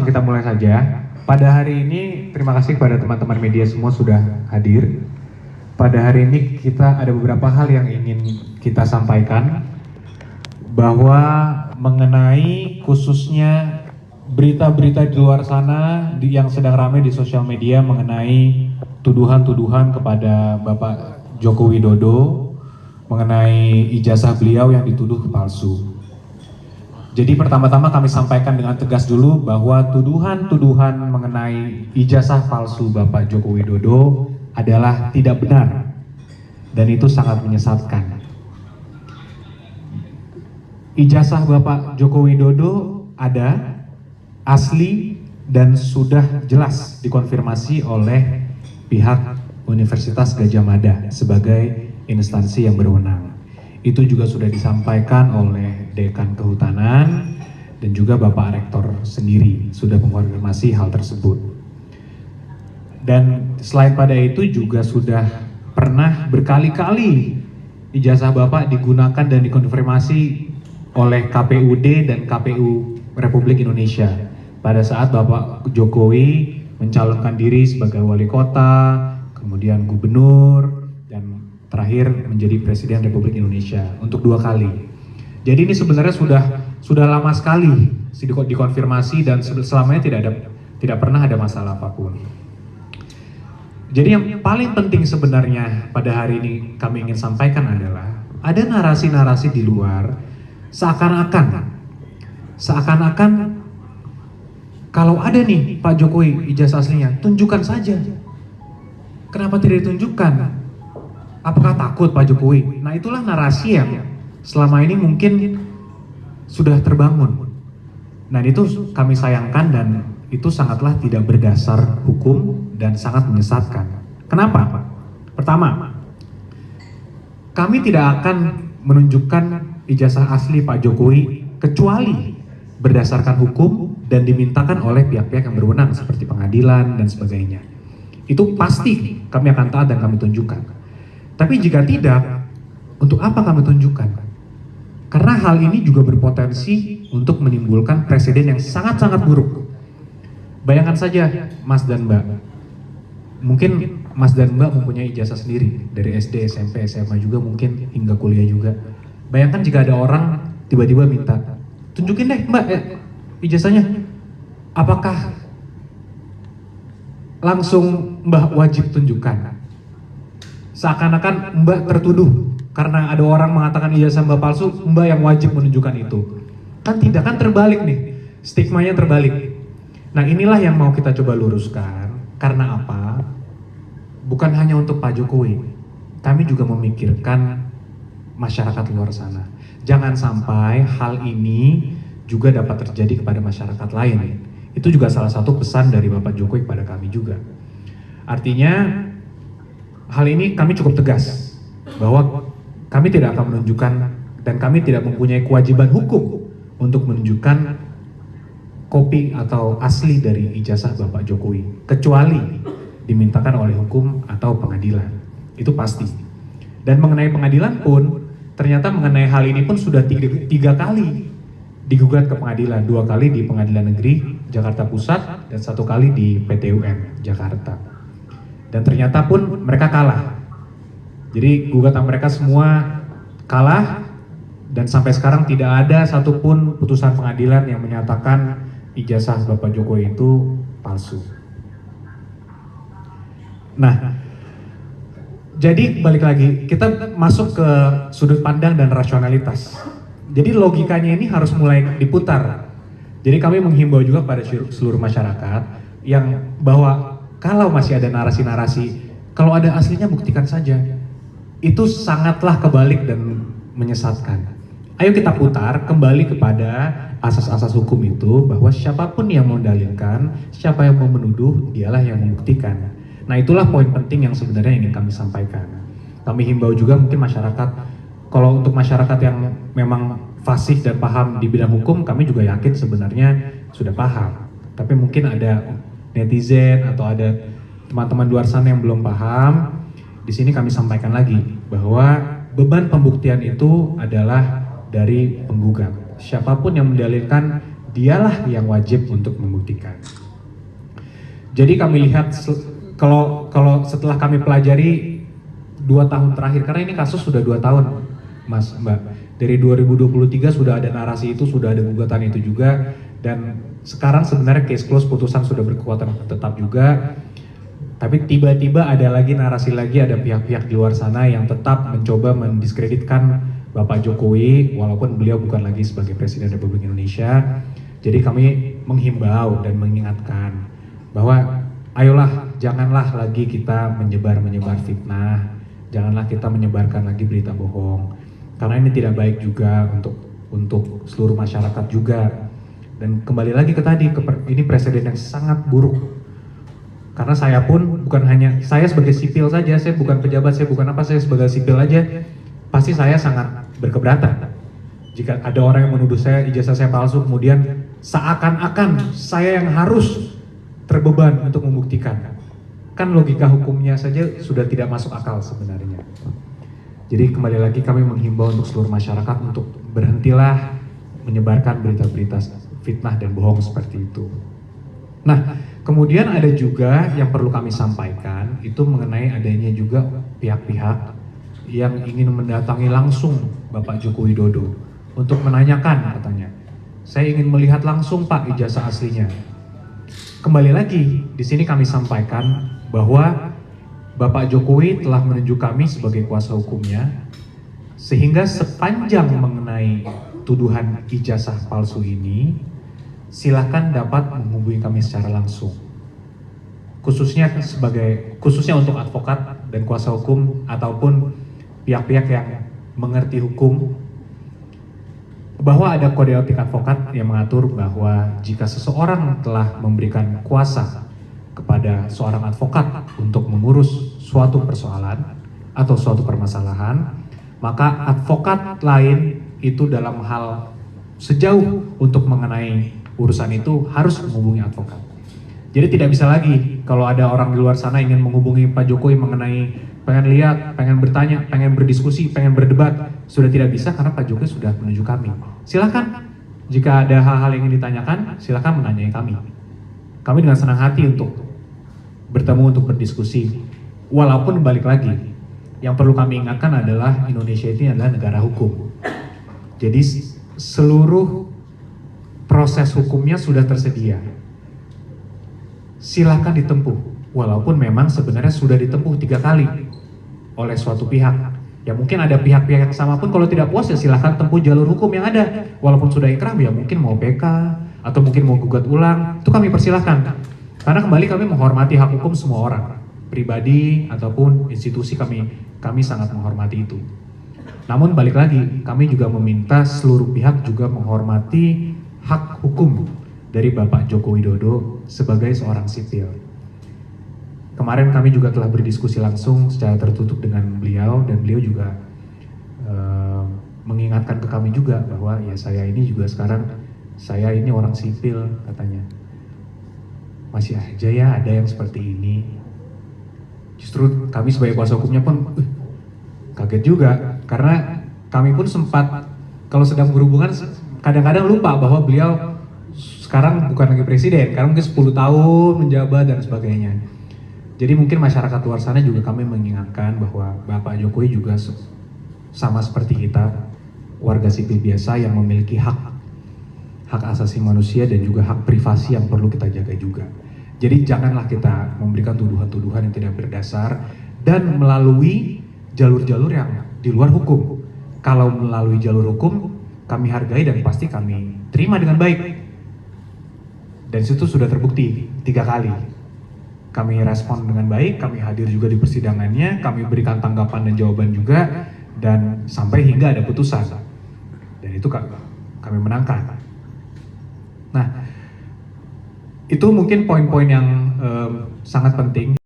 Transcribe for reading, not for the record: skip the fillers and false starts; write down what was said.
kita mulai saja. Pada hari ini, terima kasih kepada teman-teman media semua sudah hadir. Pada hari ini kita ada beberapa hal yang ingin kita sampaikan, bahwa mengenai khususnya berita-berita di luar sana yang sedang ramai di sosial media mengenai tuduhan-tuduhan kepada Bapak Joko Widodo mengenai ijazah beliau yang dituduh palsu. Jadi pertama-tama kami sampaikan dengan tegas dulu bahwa tuduhan-tuduhan mengenai ijazah palsu Bapak Joko Widodo adalah tidak benar dan itu sangat menyesatkan. Ijazah Bapak Joko Widodo ada, asli, dan sudah jelas dikonfirmasi oleh pihak Universitas Gadjah Mada sebagai instansi yang berwenang. Itu juga sudah disampaikan oleh Dekan Kehutanan dan juga Bapak Rektor sendiri sudah mengkonfirmasi hal tersebut. Dan selain pada itu juga sudah pernah berkali-kali ijazah Bapak digunakan dan dikonfirmasi oleh KPUD dan KPU Republik Indonesia pada saat Bapak Jokowi mencalonkan diri sebagai wali kota, kemudian gubernur, dan terakhir menjadi Presiden Republik Indonesia untuk 2 kali. Jadi ini sebenarnya sudah lama sekali dikonfirmasi dan selamanya tidak pernah ada masalah apapun. Jadi yang paling penting sebenarnya pada hari ini kami ingin sampaikan adalah ada narasi-narasi di luar seakan-akan kalau ada nih Pak Jokowi ijazah aslinya, tunjukkan saja. Kenapa tidak ditunjukkan? Apakah takut Pak Jokowi? Nah, itulah narasi yang selama ini mungkin sudah terbangun. Nah, itu kami sayangkan dan itu sangatlah tidak berdasar hukum dan sangat menyesatkan. Kenapa? Pertama, kami tidak akan menunjukkan ijazah asli Pak Jokowi kecuali berdasarkan hukum dan dimintakan oleh pihak-pihak yang berwenang seperti pengadilan dan sebagainya. Itu pasti kami akan taat dan kami tunjukkan. Tapi jika tidak, untuk apa kami tunjukkan? Karena hal ini juga berpotensi untuk menimbulkan presiden yang sangat-sangat buruk. Bayangkan saja Mas dan Mbak, mungkin Mas dan Mbak mempunyai ijazah sendiri dari SD, SMP, SMA juga mungkin hingga kuliah juga. Bayangkan jika ada orang tiba-tiba minta, tunjukin deh Mbak ijazahnya. Apakah langsung Mbak wajib tunjukkan? Seakan-akan Mbak tertuduh karena ada orang mengatakan ijazah Mbak palsu, Mbak yang wajib menunjukkan itu. Kan tidak, kan terbalik nih, stigmanya terbalik. Nah, inilah yang mau kita coba luruskan. Karena apa? Bukan hanya untuk Pak Jokowi, kami juga memikirkan masyarakat luar sana. Jangan sampai hal ini juga dapat terjadi kepada masyarakat lain. Itu juga salah satu pesan dari Bapak Jokowi kepada kami juga. Artinya hal ini kami cukup tegas bahwa kami tidak akan menunjukkan dan kami tidak mempunyai kewajiban hukum untuk menunjukkan kopi atau asli dari ijazah Bapak Jokowi kecuali dimintakan oleh hukum atau pengadilan. Itu pasti. Dan mengenai pengadilan pun ternyata mengenai hal ini pun sudah tiga kali digugat ke pengadilan, 2 kali di Pengadilan Negeri Jakarta Pusat dan 1 kali di PT UN Jakarta. Dan ternyata pun mereka kalah. Jadi gugatan mereka semua kalah dan sampai sekarang tidak ada satupun putusan pengadilan yang menyatakan ijazah Bapak Jokowi itu palsu. Nah, jadi balik lagi, kita masuk ke sudut pandang dan rasionalitas. Jadi logikanya ini harus mulai diputar. Jadi kami menghimbau juga pada seluruh masyarakat yang bahwa kalau masih ada narasi-narasi, kalau ada aslinya buktikan saja. Itu sangatlah kebalik dan menyesatkan. Ayo kita putar kembali kepada asas-asas hukum itu, bahwa siapapun yang mendalilkan, siapa yang mau menuduh, dialah yang membuktikan. Nah, itulah poin penting yang sebenarnya ingin kami sampaikan. Kami himbau juga mungkin masyarakat, kalau untuk masyarakat yang memang fasih dan paham di bidang hukum, kami juga yakin sebenarnya sudah paham. Tapi mungkin ada netizen atau ada teman-teman luar sana yang belum paham. Di sini kami sampaikan lagi bahwa beban pembuktian itu adalah dari penggugat. Siapapun yang mendalilkan, dialah yang wajib untuk membuktikan. Jadi kami lihat kalau setelah kami pelajari 2 tahun terakhir, karena ini kasus sudah 2 tahun, Mas, Mbak. Dari 2023 sudah ada narasi itu, sudah ada gugatan itu juga, dan sekarang sebenarnya case close, putusan sudah berkekuatan tetap juga. Tapi tiba-tiba ada lagi narasi lagi, ada pihak-pihak di luar sana yang tetap mencoba mendiskreditkan Bapak Jokowi, walaupun beliau bukan lagi sebagai Presiden Republik Indonesia. Jadi kami menghimbau dan mengingatkan bahwa ayolah, janganlah lagi kita menyebar fitnah, janganlah kita menyebarkan lagi berita bohong, karena ini tidak baik juga untuk seluruh masyarakat juga. Dan kembali lagi ke tadi, ini presiden yang sangat buruk, karena saya pun bukan hanya saya sebagai sipil saja, saya bukan pejabat, saya bukan apa, saya sebagai sipil aja pasti saya sangat berkeberatan jika ada orang yang menuduh saya ijazah saya palsu, kemudian seakan-akan saya yang harus terbeban untuk membuktikan. Kan logika hukumnya saja sudah tidak masuk akal sebenarnya. Jadi kembali lagi kami menghimbau untuk seluruh masyarakat untuk berhentilah menyebarkan berita-berita fitnah dan bohong seperti itu. Nah, kemudian ada juga yang perlu kami sampaikan, itu mengenai adanya juga pihak-pihak yang ingin mendatangi langsung Bapak Joko Widodo untuk menanyakan, katanya, saya ingin melihat langsung Pak ijazah aslinya. Kembali lagi, di sini kami sampaikan bahwa Bapak Jokowi telah menunjuk kami sebagai kuasa hukumnya, sehingga sepanjang mengenai tuduhan ijazah palsu ini, silakan dapat menghubungi kami secara langsung. Khususnya untuk advokat dan kuasa hukum ataupun pihak-pihak yang mengerti hukum, bahwa ada kode etik advokat yang mengatur bahwa jika seseorang telah memberikan kuasa kepada seorang advokat untuk mengurus suatu persoalan atau suatu permasalahan, maka advokat lain itu dalam hal sejauh untuk mengenai urusan itu harus menghubungi advokat. Jadi tidak bisa lagi kalau ada orang di luar sana ingin menghubungi Pak Jokowi mengenai pengen lihat, pengen bertanya, pengen berdiskusi, pengen berdebat, sudah tidak bisa karena Pak Jokowi sudah menunjuk kami. Silakan, jika ada hal-hal yang ingin ditanyakan, silakan menanyai kami. Kami dengan senang hati untuk bertemu, untuk berdiskusi. Walaupun balik lagi, yang perlu kami ingatkan adalah Indonesia ini adalah negara hukum. Jadi seluruh proses hukumnya sudah tersedia. Silakan ditempuh, walaupun memang sebenarnya sudah ditempuh 3 kali oleh suatu pihak. Ya mungkin ada pihak-pihak yang sama pun kalau tidak puas ya silahkan tempuh jalur hukum yang ada. Walaupun sudah ikrah ya mungkin mau PK atau mungkin mau gugat ulang, itu kami persilahkan. Karena kembali kami menghormati hak hukum semua orang, pribadi ataupun institusi, kami sangat menghormati itu. Namun balik lagi, kami juga meminta seluruh pihak juga menghormati hak hukum dari Bapak Joko Widodo sebagai seorang sipil. Kemarin kami juga telah berdiskusi langsung secara tertutup dengan beliau, dan beliau juga mengingatkan ke kami juga bahwa ya saya ini juga sekarang, saya ini orang sipil katanya. Masih aja ya ada yang seperti ini. Justru kami sebagai kuasa hukumnya pun kaget juga, karena kami pun sempat kalau sedang berhubungan kadang-kadang lupa bahwa beliau sekarang bukan lagi presiden, karena mungkin 10 tahun menjabat dan sebagainya. Jadi mungkin masyarakat luar sana juga kami mengingatkan bahwa Bapak Jokowi juga sama seperti kita, warga sipil biasa yang memiliki hak asasi manusia dan juga hak privasi yang perlu kita jaga juga. Jadi janganlah kita memberikan tuduhan-tuduhan yang tidak berdasar dan melalui jalur-jalur yang di luar hukum. Kalau melalui jalur hukum, kami hargai dan pasti kami terima dengan baik. Dan situ sudah terbukti 3 kali. Kami respon dengan baik, kami hadir juga di persidangannya, kami berikan tanggapan dan jawaban juga, dan sampai hingga ada putusan. Dan itu kami menangkan. Nah, itu mungkin poin-poin yang sangat penting